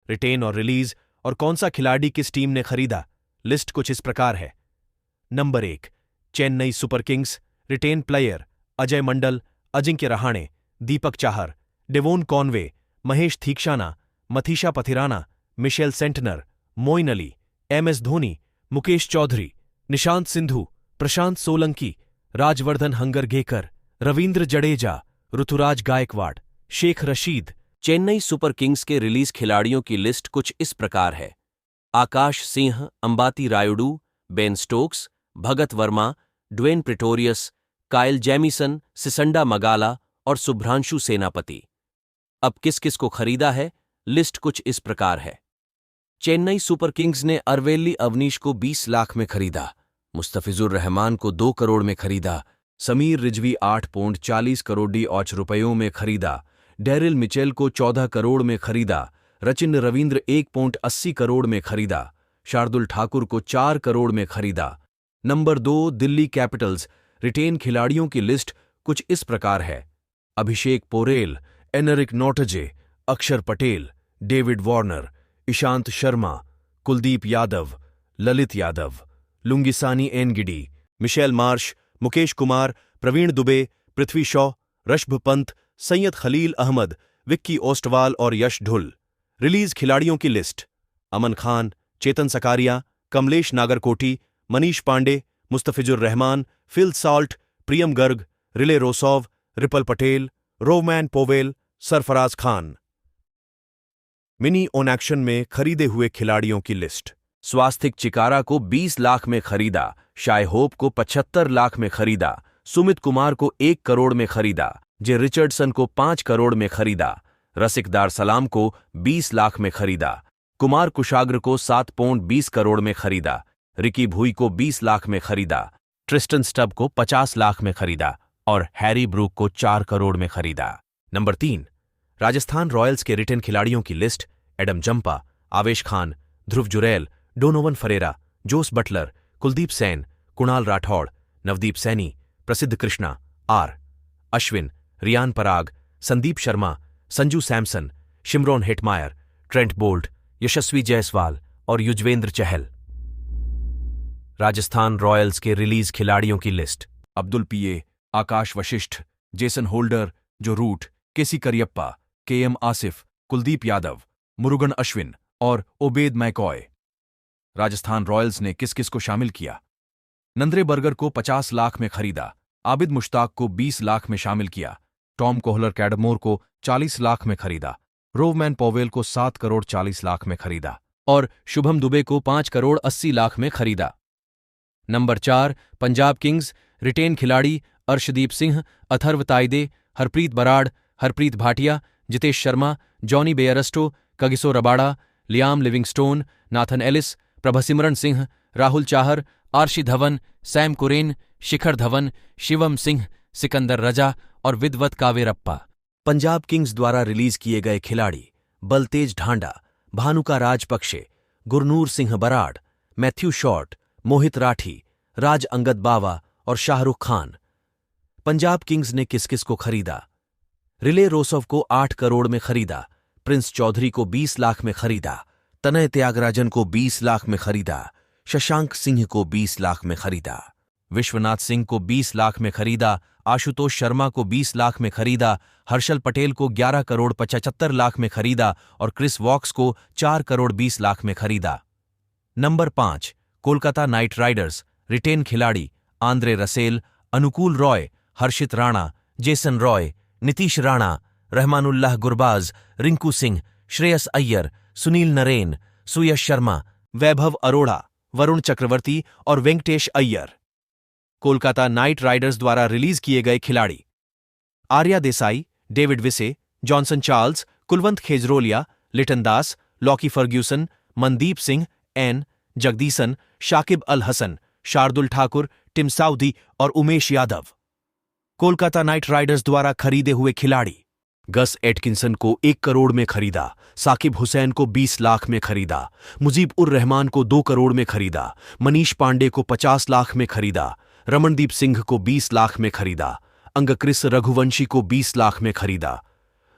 Retain और release और कौन सा खिलाड़ी किस टीम ने खरीदा, लिस्ट कुछ इस प्रकार है। Number 1, Chennai super kings. Retain player Ajay Mandal, Ajinkya Rahane, Deepak Chahar, Devon Conway, Maheesh Theekshana, Matheesha Pathirana, Mitchell Santner, Moeen Ali, M S Dhoni, Mukesh Choudhary, Nishant Sindhu, Prashant Solanki, Rajvardhan Hangargekar, Ravindra Jadeja, Ruturaj Gaikwad, Shaikh Rasheed. Chennai super kings के रिलीज खिलाड़ियों की लिस्ट कुछ इस प्रकार है। Akash Singh, Ambati Rayudu, Ben Stokes, Bhagath Varma, Dwaine Pretorius, Kyle Jamieson, Sisanda Magala और शुभ्रांशु सेनापति। अब किस किस को खरीदा है, लिस्ट कुछ इस प्रकार है। चेन्नई सुपर किंग्स ने अरवेली अवनीश को 20 लाख में खरीदा, मुस्तफिजुर रहमान को 2 करोड़ में खरीदा, समीर रिजवी 8.40 करोड़ रुपयों में खरीदा, डेरिल मिचेल को 14 करोड़ में खरीदा, रचिन रविंद्र 1.80 करोड़ में खरीदा, शार्दुल ठाकुर को 4 करोड़ में खरीदा। Number 2, Delhi Capitals. रिटेन खिलाड़ियों की लिस्ट कुछ इस प्रकार है। अभिषेक Porel, Anrich Nortje, Axar Patel, David Warner, Ishant Sharma, Kuldeep Yadav, Lalit Yadav, Lungisani Ngidi, Mitchell Marsh, Mukesh Kumar, Praveen Dubey, Prithvi Shaw, Rishabh Pant, Syed Khaleel Ahmed, Vicky Ostwal और यश ढुल। रिलीज खिलाड़ियों की list: Aman Khan, Chetan Sakariya, Kamlesh Nagarkoti, Manish Pandey, Mustafizur Rahman, Phil Salt, Priyam Garg, Rilee Rossouw, Ripal Patel, Rovman Powell, Sarfaraz Khan. Mini auction में खरीदे हुए खिलाड़ियों की लिस्ट: स्वास्तिक चिकारा को 20 लाख में खरीदा, शाय होप को 75 लाख में खरीदा, सुमित कुमार को 1 करोड़ में खरीदा, जे रिचर्डसन को 5 करोड़ में खरीदा, रसिक दार सलाम को 20 लाख में खरीदा, कुमार कुशाग्र को 7.20 करोड़ में खरीदा, रिकी भुई को 20 लाख में खरीदा, ट्रिस्टन स्टब को 50 लाख में खरीदा और हैरी ब्रूक को 4 करोड़ में खरीदा। नंबर 3, राजस्थान रॉयल्स के रिटेन खिलाड़ियों की list: Adam Zampa, Avesh Khan, Dhruv Jurel, Donovan Ferreira, Jos Buttler, Kuldeep Sen, Kunal Rathore, Navdeep Saini, Prasidh Krishna, R Ashwin, Riyan Parag, Sandeep Sharma, Sanju Samson, Shimron Hetmyer, Trent Boult, Yashasvi Jaiswal और युजवेंद्र चहल। राजस्थान रॉयल्स के रिलीज खिलाड़ियों की list: Abdul P A, Akash Vasisht, Jason Holder, Joe Root, K C Cariappa, K M Asif, Kuldeep Yadav, Murugan Ashwin और ओबेद मैकॉय। राजस्थान रॉयल्स ने किस किस को शामिल किया? नंद्रे बर्गर को 50 लाख में खरीदा, आबिद मुश्ताक को 20 लाख में शामिल किया, टॉम कोहलर कैडमोर को 40 लाख में खरीदा, रोवमैन पोवेल को 7 करोड़ 40 लाख में खरीदा और शुभम दुबे को 5 करोड़ 80 लाख में खरीदा। Number 4, Punjab Kings. रिटेन खिलाड़ी: Arshdeep Singh, Atharva Taide, Harpreet Brar, Harpreet Bhatia, Jitesh Sharma, Jonny Bairstow, Kagiso Rabada, Liam Livingstone, Nathan Ellis, Prabhsimran Singh, Rahul Chahar, Arshi Dhawan, Sam Curran, Shikhar Dhawan, Shivam Singh, Sikandar Raza और विद्वत कावेरप्पा। पंजाब किंग्स द्वारा रिलीज किए गए खिलाड़ी: बलतेज ढांडा, भानुका राजपक्षे, गुरनूर सिंह बराड़, मैथ्यू शॉर्ट, मोहित राठी, राज अंगद बावा और शाहरुख खान। पंजाब किंग्स ने किस किस को खरीदा? रिले रोसोव को 8 करोड़ में खरीदा, प्रिंस चौधरी को 20 लाख में खरीदा, तनय त्यागराजन को 20 लाख में खरीदा, शशांक सिंह को 20 लाख में खरीदा, विश्वनाथ सिंह को 20 लाख में खरीदा, आशुतोष शर्मा को 20 लाख में खरीदा, हर्षल पटेल को 11 करोड़ 75 लाख में खरीदा और क्रिस वॉक्स को 4 करोड़ 20 लाख में खरीदा। Number 5, Kolkata Knight Riders. Retain खिलाड़ी: Andre Russell, Anukul Roy, Harshit Rana, Jason Roy, Nitish Rana, Rahmanullah Gurbaz, Rinku Singh, Shreyas Iyer, Sunil Narine, Suyash Sharma, Vaibhav Arora, Varun Chakravarthy और वेंकटेश अय्यर। कोलकाता नाइट राइडर्स द्वारा रिलीज किए गए खिलाड़ी: Arya Desai, David Wiese, Johnson Charles, Kulwant Khejroliya, Litton Das, Lockie Ferguson, Mandeep Singh, N Jagadeesan, Shakib Al Hasan, Shardul Thakur, Tim Southee और उमेश यादव। कोलकाता नाइट राइडर्स द्वारा खरीदे हुए खिलाड़ी: गस एटकिंसन को 1 करोड़ में खरीदा, साकिब हुसैन को 20 लाख में खरीदा, मुजीब उर रहमान को 2 करोड़ में खरीदा, मनीष पांडे को 50 लाख में खरीदा, रमनदीप सिंह को 20 लाख में खरीदा, अंगक्रिस रघुवंशी को 20 लाख में खरीदा,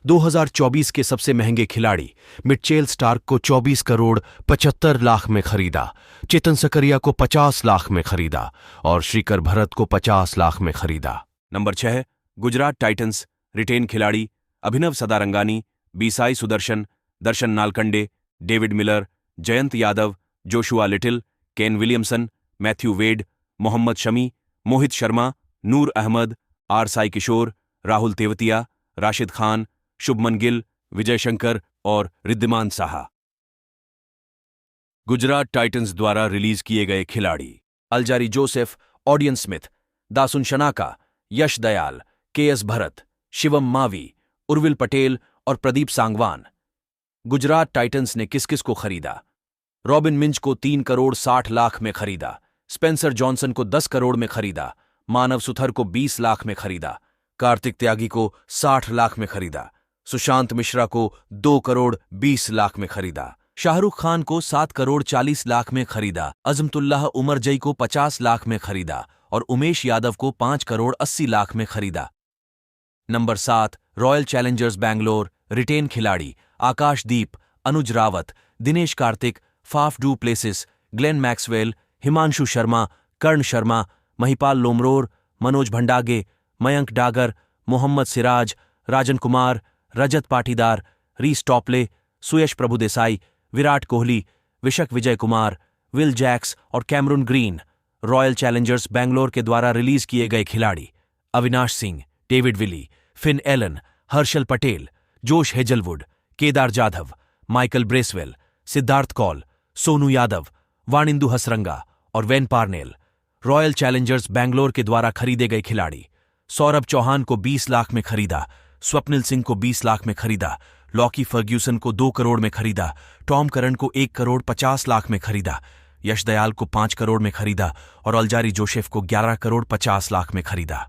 2024 के सबसे महंगे खिलाड़ी मिचेल स्टार्क को 24 करोड़ 75 लाख में खरीदा, चेतन सकरिया को 50 लाख में खरीदा और श्रीकर भरत को 50 लाख में खरीदा। नंबर 6, गुजरात टाइटंस रिटेन खिलाड़ी Abhinav Sadarangani, B Sai Sudharsan, Darshan Nalkande, David Miller, Jayant Yadav, Joshua Little, Kane Williamson, Matthew Wade, Mohammed Shami, Mohit Sharma, Noor Ahmad, R Sai Kishore, Rahul Tewatia, Rashid Khan, Shubman Gill, Vijay Shankar और रिद्धिमान साहा। गुजरात टाइटंस द्वारा रिलीज किए गए खिलाड़ी Alzarri Joseph, Odean Smith, Dasun Shanaka, Yash Dayal, K S Bharat, Shivam Mavi, Urvil Patel और प्रदीप सांगवान। गुजरात टाइटंस ने किस किस को खरीदा? रॉबिन मिंज को 3 करोड़ 60 लाख में खरीदा, स्पेंसर जॉनसन को 10 करोड़ में खरीदा, मानव सुथर को 20 लाख में खरीदा, कार्तिक त्यागी को 60 लाख में खरीदा, सुशांत मिश्रा को 2 करोड़ 20 लाख में खरीदा, शाहरुख खान को 7 करोड़ 40 लाख में खरीदा, अजमतुल्लाह उमरजई को 50 लाख में खरीदा और उमेश यादव को 5 करोड़ 80 लाख में खरीदा। Number 7, Royal Challengers Bangalore retain खिलाड़ी Akashdeep, Anuj Rawat, Dinesh Karthik, Faf du Plessis, Glenn Maxwell, Himanshu Sharma, Karn Sharma, Mahipal Lomror, Manoj Bhandage, Mayank Dagar, Mohammed Siraj, Rajan Kumar, Rajat Patidar, Reece Topley, Suyash Prabhudessai, Virat Kohli, Vyshak Vijay Kumar, Will Jacks और Cameron Green. Royal Challengers Bangalore के द्वारा रिलीज किए गए खिलाड़ी Avinash Singh, David Willey, Finn Allen, Harshal Patel, Josh Hazlewood, Kedar Jadhav, Michael Bracewell, Siddharth Kaul, Sonu Yadav, Wanindu Hasaranga और Wayne Parnell. Royal Challengers Bangalore के द्वारा खरीदे गए खिलाड़ी सौरभ चौहान को 20 लाख में खरीदा, स्वप्निल सिंह को 20 लाख में खरीदा, लॉकी फर्ग्यूसन को 2 करोड़ में खरीदा, टॉम करन को 1 करोड़ 50 लाख में खरीदा, यश दयाल को 5 करोड़ में खरीदा और अलजारी जोसेफ को 11 करोड़ 50 लाख में खरीदा।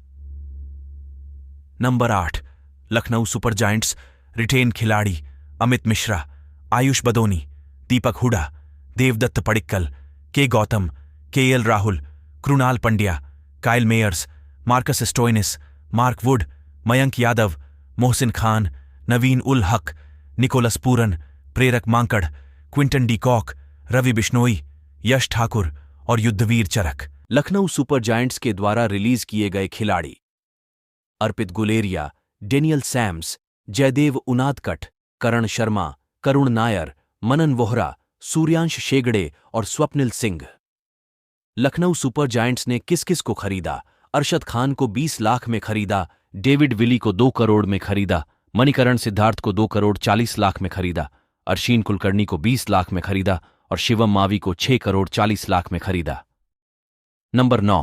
Number 8, Lucknow super giants retain खिलाड़ी अमित मिश्रा, आयुष बदोनी, दीपक Hooda, Devdutt Padikkal, K Gowtham, KL Rahul, Krunal Pandya, Kyle Mayers, Marcus Stoinis, Mark Wood, Mayank Yadav, Mohsin Khan, Naveen ul Haq, Nicholas Pooran, Prerak Mankad, Quinton de Kock, Ravi Bishnoi, Yash Thakur और युद्धवीर चरक। लखनऊ सुपर जायंट्स के द्वारा रिलीज किए गए खिलाड़ी अर्पित गुलेरिया, डेनियल सैम्स, जयदेव उनादकट, करण शर्मा, करुण नायर, मनन वोहरा, सूर्यांश शेगड़े और स्वप्निल सिंह। लखनऊ सुपर जायंट्स ने किस किस को खरीदा? अरशद खान को 20 लाख में खरीदा, डेविड विली को 2 करोड़ में खरीदा, मणिकरण सिद्धार्थ को 2 करोड़ 40 लाख में खरीदा, अर्शीन कुलकर्णी को 20 लाख में खरीदा और शिवम मावी को 6 करोड़ 40 लाख में खरीदा। नंबर 9,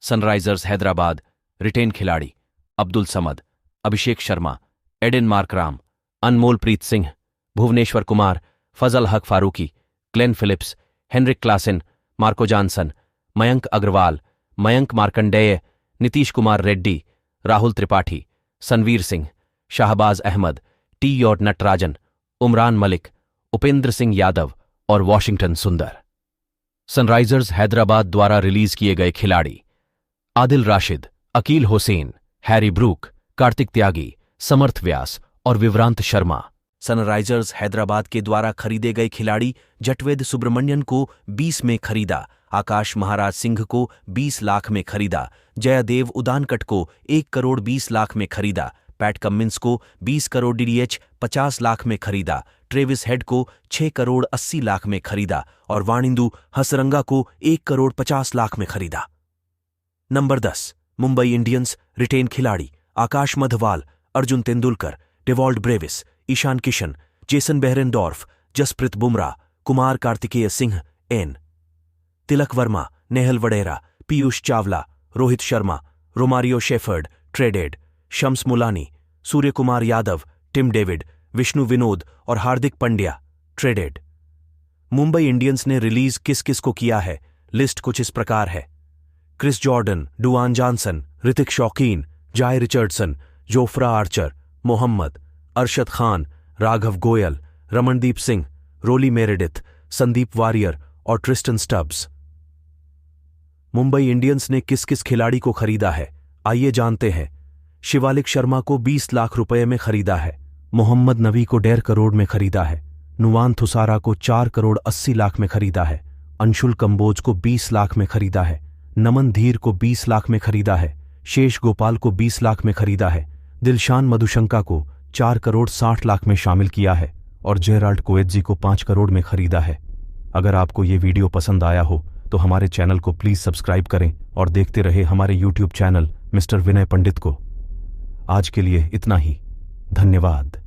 सनराइजर्स हैदराबाद रिटेन खिलाड़ी Abdul Samad, Abhishek Sharma, Aiden Markram, Anmol Preet Singh, Bhuvneshwar Kumar, Fazal Haq Farooqi, Glenn Phillips, Heinrich Klaasen, Marco Jansen, Mayank Agarwal, Mayank Markande, Nitish Kumar Reddy, Rahul Tripathi, Sanvir Singh, Shahbaz Ahmed, T और नटराजन, उमरान मलिक, उपेंद्र सिंह यादव और वॉशिंगटन सुंदर। सनराइजर्स हैदराबाद द्वारा रिलीज किए गए खिलाड़ी आदिल राशिद, अकील हुसैन, हैरी ब्रूक, कार्तिक त्यागी, समर्थ व्यास और विवरांत शर्मा। सनराइजर्स हैदराबाद के द्वारा खरीदे गए खिलाड़ी जटवेद सुब्रमण्यन को 20 में खरीदा, आकाश महाराज सिंह को 20 लाख में खरीदा, जयदेव उदानकट को 1 करोड़ 20 लाख में खरीदा, पैट कमिंस को 20 करोड़ DDH 50 लाख में खरीदा, ट्रेविस हेड को 6 करोड़ 80 लाख में खरीदा और वाणिंदु हसरंगा को 1 करोड़ 50 लाख में खरीदा। नंबर 10, मुंबई इंडियंस रिटेन खिलाड़ी Akash Madhwal, Arjun Tendulkar, Dewald Brevis, Ishan Kishan, Jason Behrendorff, Jasprit Bumrah, Kumar Kartikeya Singh, N Tilak Varma, Nehal Wadhera, Piyush Chawla, Rohit Sharma, Romario Shepherd, traded, Shams Mulani, Surya Kumar Yadav, Tim David, Vishnu Vinod और हार्दिक पंड्या, ट्रेडेड। मुंबई इंडियंस ने रिलीज किस किस को किया है? लिस्ट कुछ इस प्रकार है: Chris Jordan, Duan Jansen, Hrithik Shokeen, Jhye Richardson, Jofra Archer, Mohammed, Arshad Khan, Raghav Goyal, Ramandeep Singh, Riley Meredith, Sandeep Warrier और ट्रिस्टन स्टब्स। मुंबई इंडियंस ने किस किस खिलाड़ी को खरीदा है? आइए जानते हैं। शिवालिक शर्मा को 20 लाख रुपए में खरीदा है, मोहम्मद नबी को 1.5 करोड़ में खरीदा है। नुवान थुसारा को 4 करोड़ 80 लाख में खरीदा है। अंशुल कंबोज को 20 लाख में खरीदा है। नमन धीर को 20 लाख में खरीदा है। शेष गोपाल को 20 लाख में खरीदा है। दिलशान मधुशंका को 4 करोड़ 60 लाख में शामिल किया है और जेराल्ड कोएत्जी को 5 करोड़ में खरीदा है। अगर आपको ये वीडियो पसंद आया हो तो हमारे चैनल को प्लीज सब्सक्राइब करें और देखते रहे हमारे यूट्यूब चैनल मिस्टर विनय पंडित को। आज के लिए इतना ही। धन्यवाद।